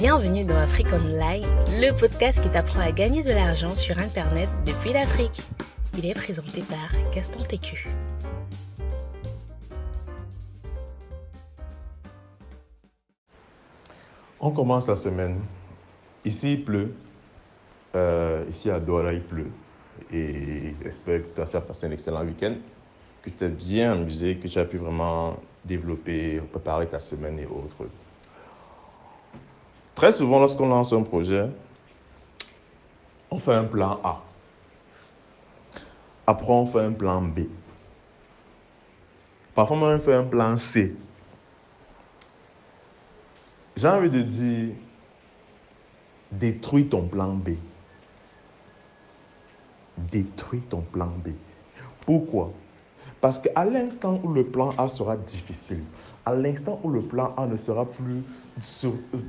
Bienvenue dans Afrique Online, le podcast qui t'apprend à gagner de l'argent sur Internet depuis l'Afrique. Il est présenté par Gaston Técu. On commence la semaine. Ici, il pleut. Ici, à Douala, il pleut. Et j'espère que tu as passé un excellent week-end, que tu t'es bien amusé, que tu as pu vraiment développer, préparer ta semaine et autres. Très souvent, lorsqu'on lance un projet, on fait un plan A. Après, on fait un plan B. Parfois, on fait un plan C. J'ai envie de dire, détruis ton plan B. Détruis ton plan B. Pourquoi? Parce qu'à l'instant où le plan A sera difficile, à l'instant où le plan A ne sera plus,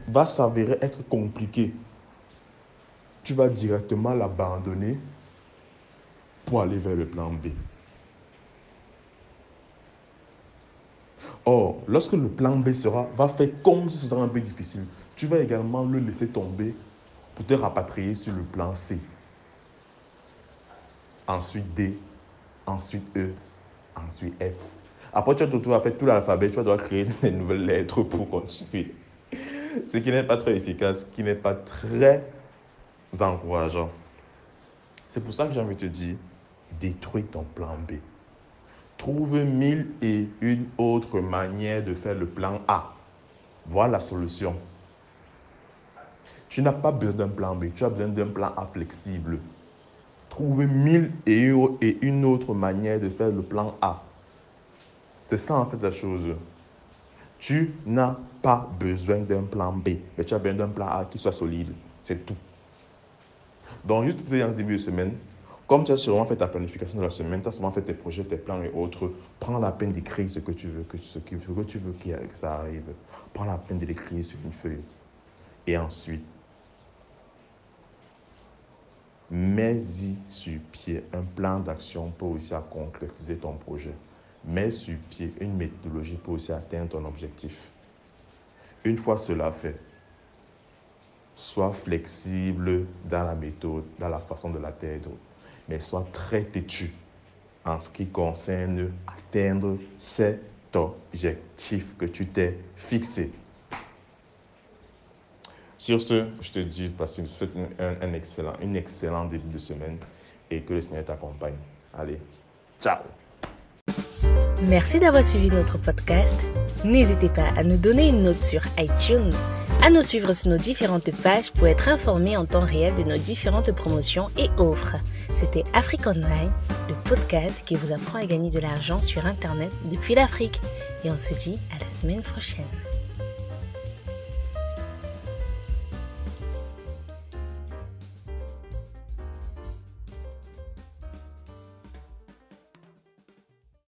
va s'avérer être compliqué, tu vas directement l'abandonner pour aller vers le plan B. Or, lorsque le plan B va faire comme si ce serait un peu difficile, tu vas également le laisser tomber pour te rapatrier sur le plan C. Ensuite D, ensuite E, ensuite F. Après, tu vas te retrouver à faire tout l'alphabet, tu vas devoir créer des nouvelles lettres pour continuer. Ce qui n'est pas très efficace, qui n'est pas très encourageant. C'est pour ça que j'ai envie de te dire, détruis ton plan B. Trouve 1001 autres manières de faire le plan A. Voilà la solution. Tu n'as pas besoin d'un plan B, tu as besoin d'un plan A flexible. Trouve 1001 autres manières de faire le plan A. C'est ça en fait la chose. Tu n'as pas besoin d'un plan B, mais tu as besoin d'un plan A qui soit solide. C'est tout. Donc, juste pour te dire en ce début de semaine, comme tu as sûrement fait ta planification de la semaine, tu as sûrement fait tes projets, tes plans et autres, prends la peine d'écrire ce que tu veux, que ça arrive. Prends la peine de l'écrire sur une feuille. Et ensuite, mets-y sur pied un plan d'action pour réussir à concrétiser ton projet. Mets sur pied une méthodologie pour réussir à atteindre ton objectif. Une fois cela fait, sois flexible dans la méthode, dans la façon de l'atteindre, mais sois très têtu en ce qui concerne atteindre cet objectif que tu t'es fixé. Sur ce, je te dis, parce que je te souhaite un excellent début de semaine et que le Seigneur t'accompagne. Allez, ciao! Merci d'avoir suivi notre podcast. N'hésitez pas à nous donner une note sur iTunes, à nous suivre sur nos différentes pages pour être informé en temps réel de nos différentes promotions et offres. C'était Afrique Online, le podcast qui vous apprend à gagner de l'argent sur Internet depuis l'Afrique. Et on se dit à la semaine prochaine.